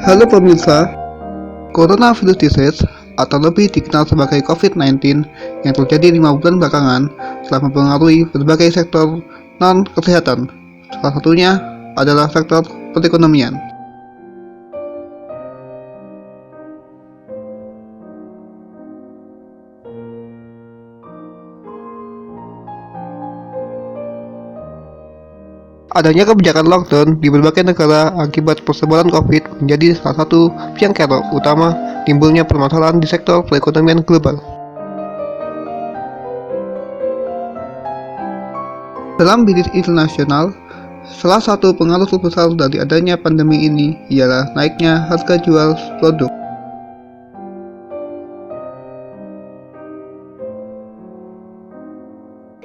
Halo pemirsa, coronavirus disease atau lebih dikenal sebagai COVID-19 yang terjadi 5 bulan belakangan telah mempengaruhi berbagai sektor non-kesehatan. Salah satunya adalah sektor perekonomian. Adanya kebijakan lockdown di berbagai negara akibat persebaran COVID menjadi salah satu biang kerok utama timbulnya permasalahan di sektor perekonomian global. Dalam bisnis internasional, salah satu pengaruh terbesar dari adanya pandemi ini ialah naiknya harga jual produk.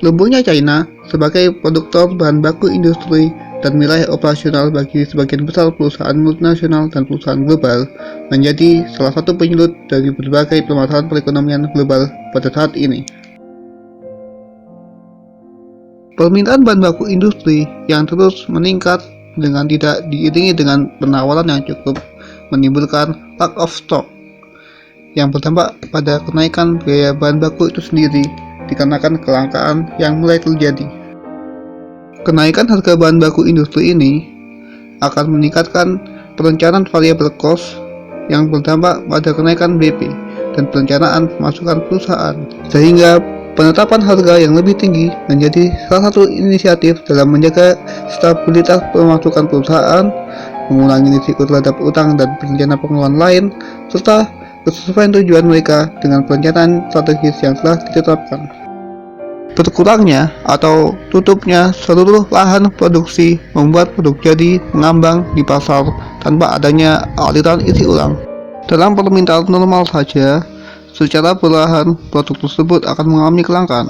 Lumpuhnya China sebagai produktor bahan baku industri dan wilayah operasional bagi sebagian besar perusahaan multinasional dan perusahaan global menjadi salah satu penyulut dari berbagai permasalahan perekonomian global pada saat ini. Permintaan bahan baku industri yang terus meningkat dengan tidak diiringi dengan penawaran yang cukup menimbulkan lack of stock yang berdampak pada kenaikan biaya bahan baku itu sendiri dikarenakan kelangkaan yang mulai terjadi. Kenaikan harga bahan baku industri ini akan meningkatkan perencanaan variabel cost yang berdampak pada kenaikan BP dan perencanaan pemasukan perusahaan, sehingga penetapan harga yang lebih tinggi menjadi salah satu inisiatif dalam menjaga stabilitas pemasukan perusahaan, mengurangi risiko terhadap utang dan rencana pengeluaran lain, serta kesesuaian tujuan mereka dengan perencanaan strategis yang telah ditetapkan. Berkurangnya atau tutupnya seluruh lahan produksi membuat produk jadi mengambang di pasar tanpa adanya aliran isi ulang. Dalam permintaan normal saja, secara perlahan produk tersebut akan mengalami kelangkaan.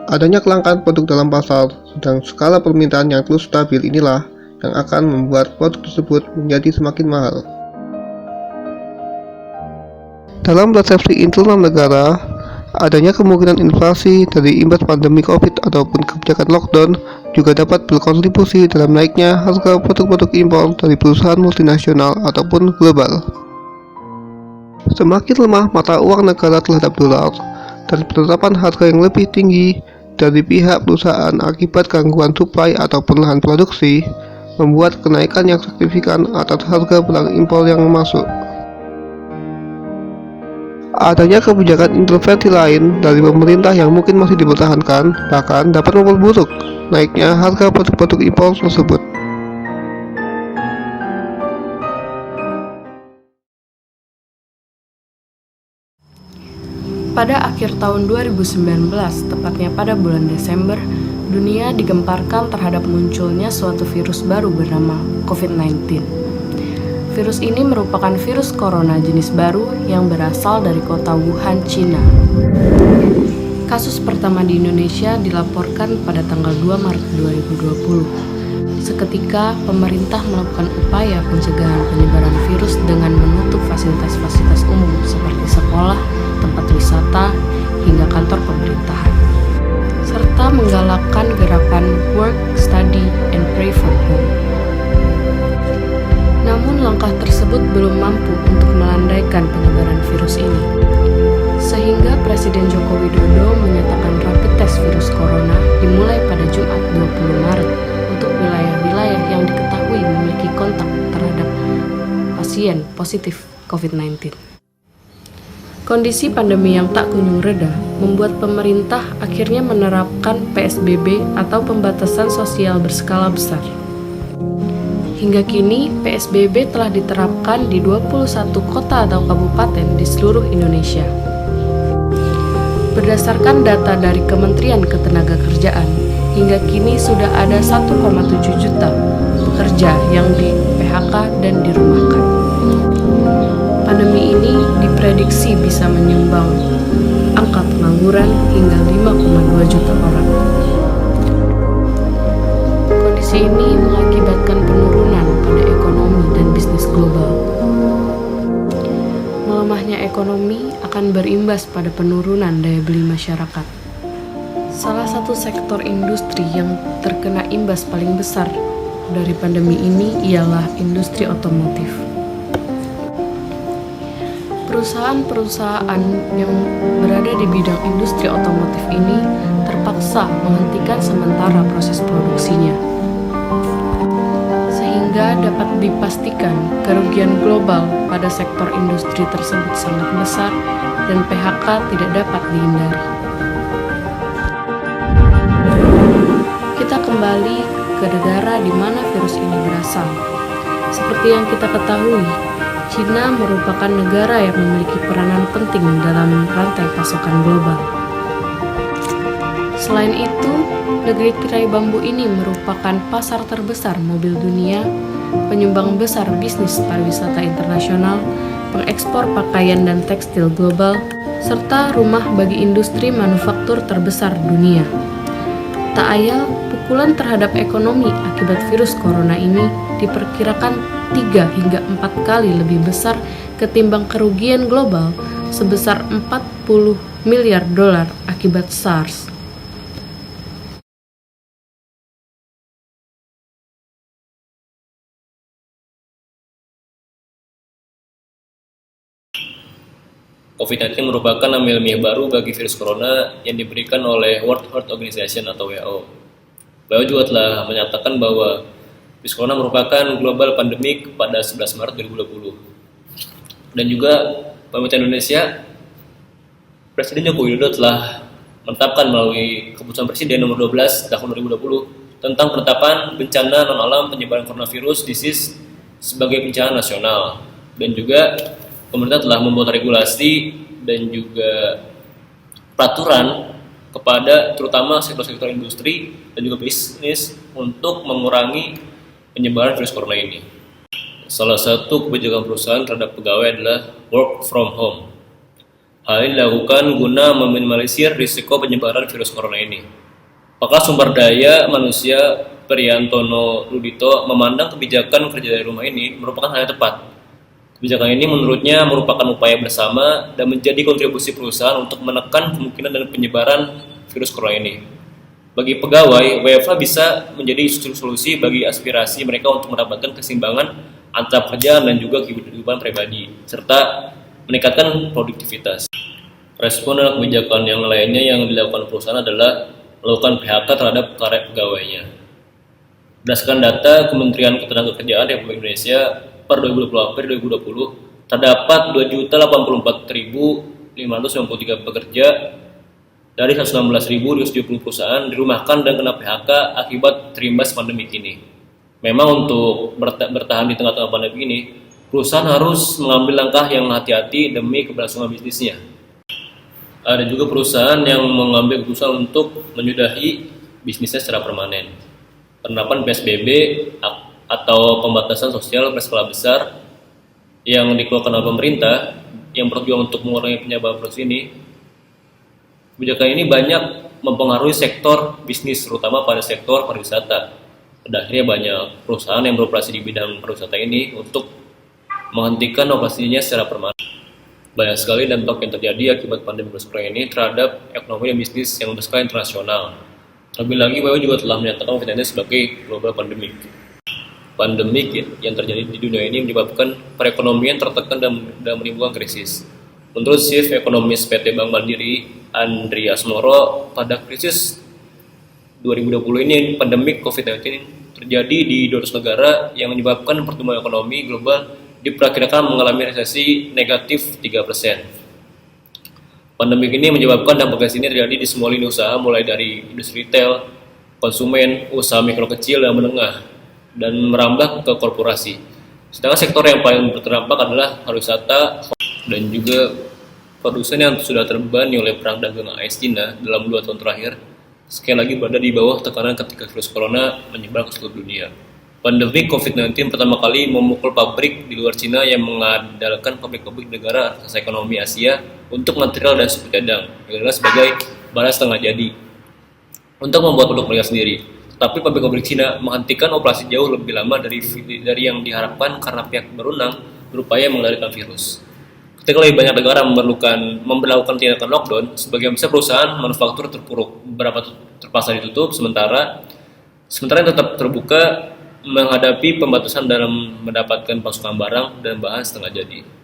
Adanya kelangkaan produk dalam pasar sedang skala permintaan yang terus stabil inilah yang akan membuat produk tersebut menjadi semakin mahal. Dalam persepsi internal negara, adanya kemungkinan inflasi dari imbas pandemi COVID ataupun kebijakan lockdown juga dapat berkontribusi dalam naiknya harga produk-produk impor dari perusahaan multinasional ataupun global. Semakin lemah mata uang negara terhadap dolar dan penetapan harga yang lebih tinggi dari pihak perusahaan akibat gangguan suplai ataupun lahan produksi membuat kenaikan yang signifikan atas harga barang impor yang masuk. Adanya kebijakan intervensi lain dari pemerintah yang mungkin masih dipertahankan bahkan dapat memperburuk naiknya harga produk-produk impor tersebut. Pada akhir tahun 2019, tepatnya pada bulan Desember, dunia digemparkan terhadap munculnya suatu virus baru bernama COVID-19. Virus ini merupakan virus corona jenis baru yang berasal dari kota Wuhan, China. Kasus pertama di Indonesia dilaporkan pada tanggal 2 Maret 2020. Seketika, pemerintah melakukan upaya pencegahan penyebaran virus dengan menutup fasilitas-fasilitas umum seperti sekolah, tempat wisata, hingga kantor pemerintahan, serta menggalakkan gerakan work, study, and pray from home. Namun langkah tersebut belum mampu untuk melandaikan penyebaran virus ini, sehingga Presiden Joko Widodo menyatakan rapid test virus corona dimulai pada Jumat 20 Maret untuk wilayah-wilayah yang diketahui memiliki kontak terhadap pasien positif COVID-19. Kondisi pandemi yang tak kunjung reda membuat pemerintah akhirnya menerapkan PSBB atau pembatasan sosial berskala besar. Hingga kini, PSBB telah diterapkan di 21 kota atau kabupaten di seluruh Indonesia. Berdasarkan data dari Kementerian Ketenagakerjaan, hingga kini sudah ada 1,7 juta pekerja yang di PHK dan dirumahkan. Pandemi ini diprediksi bisa menyumbang angka pengangguran hingga 5,2 juta orang. Kondisi ini mengakibatkan penurunan pada ekonomi dan bisnis global. Melemahnya ekonomi akan berimbas pada penurunan daya beli masyarakat. Salah satu sektor industri yang terkena imbas paling besar dari pandemi ini ialah industri otomotif. Perusahaan-perusahaan yang berada di bidang industri otomotif ini terpaksa menghentikan sementara proses produksinya, sehingga dapat dipastikan kerugian global pada sektor industri tersebut sangat besar dan PHK tidak dapat dihindari. Kita kembali ke negara di mana virus ini berasal. Seperti yang kita ketahui, Cina merupakan negara yang memiliki peranan penting dalam rantai pasokan global. Selain itu, negeri tirai bambu ini merupakan pasar terbesar mobil dunia, penyumbang besar bisnis pariwisata internasional, pengekspor pakaian dan tekstil global, serta rumah bagi industri manufaktur terbesar dunia. Tak ayal, pukulan terhadap ekonomi akibat virus corona ini diperkirakan 3 hingga 4 kali lebih besar ketimbang kerugian global sebesar 40 miliar dolar akibat SARS. COVID-19 merupakan nama ilmiah baru bagi virus corona yang diberikan oleh World Health Organization atau WHO. WHO juga telah menyatakan bahwa virus corona merupakan global pandemik pada 11 Maret 2020. Dan juga pemerintah Indonesia, Presiden Joko Widodo telah menetapkan melalui keputusan Presiden nomor 12 tahun 2020 tentang penetapan bencana non-alam penyebaran coronavirus disease sebagai bencana nasional. Dan juga pemerintah telah membuat regulasi dan juga peraturan kepada terutama sektor-sektor industri dan juga bisnis untuk mengurangi penyebaran virus corona ini. Salah satu kebijakan perusahaan terhadap pegawai adalah work from home. Hal ini dilakukan guna meminimalisir risiko penyebaran virus corona ini. Pakar sumber daya manusia Priyantono Rudito memandang kebijakan kerja dari rumah ini merupakan hal yang tepat. Kebijakan ini menurutnya merupakan upaya bersama dan menjadi kontribusi perusahaan untuk menekan kemungkinan dan penyebaran virus corona ini. Bagi pegawai, WFH bisa menjadi solusi bagi aspirasi mereka untuk mendapatkan keseimbangan antara pekerjaan dan juga kehidupan pribadi, serta meningkatkan produktivitas. Respon dan kebijakan yang lainnya yang dilakukan perusahaan adalah melakukan PHK terhadap para pegawainya. Berdasarkan data Kementerian Ketenagakerjaan Republik Indonesia, per 20 April 2020 terdapat 2.084.593 pekerja dari 116.270 perusahaan dirumahkan dan kena PHK akibat terimbas pandemi ini. Memang untuk bertahan di tengah-tengah pandemi ini, perusahaan harus mengambil langkah yang hati-hati demi keberlangsungan bisnisnya. Ada juga perusahaan yang mengambil keputusan untuk menyudahi bisnisnya secara permanen. Penerapan PSBB atau pembatasan sosial berskala besar yang dikeluarkan oleh pemerintah yang bertujuan untuk mengurangi penyebaran virus ini. Kebijakan ini banyak mempengaruhi sektor bisnis, terutama pada sektor pariwisata. Pada akhirnya banyak perusahaan yang beroperasi di bidang pariwisata ini untuk menghentikan operasinya secara permanen. Banyak sekali dampak yang terjadi akibat pandemi virus corona ini terhadap ekonomi dan bisnis yang berskala internasional. Lebih lagi, WHO juga telah menyatakan COVID-19 sebagai global pandemik. Pandemik yang terjadi di dunia ini menyebabkan perekonomian tertekan dan menimbulkan krisis. Menurut Chief Ekonomis PT Bank Mandiri, Andreas Moro, pada krisis 2020 ini pandemik COVID-19 terjadi di 200 negara yang menyebabkan pertumbuhan ekonomi global diperkirakan mengalami resesi negatif 3%. Pandemik ini menyebabkan dampak resesi ini terjadi di semua lini usaha, mulai dari industri retail, konsumen, usaha mikro kecil dan menengah, dan merambah ke korporasi. Sedangkan sektor yang paling terdampak adalah pariwisata dan juga produsen yang sudah terbebani oleh perang dagang AS Cina dalam 2 tahun terakhir, sekali lagi berada di bawah tekanan ketika virus corona menyebar ke seluruh dunia. Pandemi COVID-19 pertama kali memukul pabrik di luar Cina yang mengandalkan pabrik-pabrik negara atas ekonomi Asia untuk material dan suku cadang, yang dikenal sebagai barang setengah jadi, untuk membuat produk mereka sendiri. Tapi pabrik-pabrik Cina menghentikan operasi jauh lebih lama dari yang diharapkan karena pihak berwenang berupaya mengendalikan virus. Ketika lebih banyak negara memberlakukan tindakan lockdown, sebagian besar perusahaan manufaktur terpuruk, beberapa terpaksa ditutup, sementara yang tetap terbuka menghadapi pembatasan dalam mendapatkan pasokan barang dan bahan setengah jadi.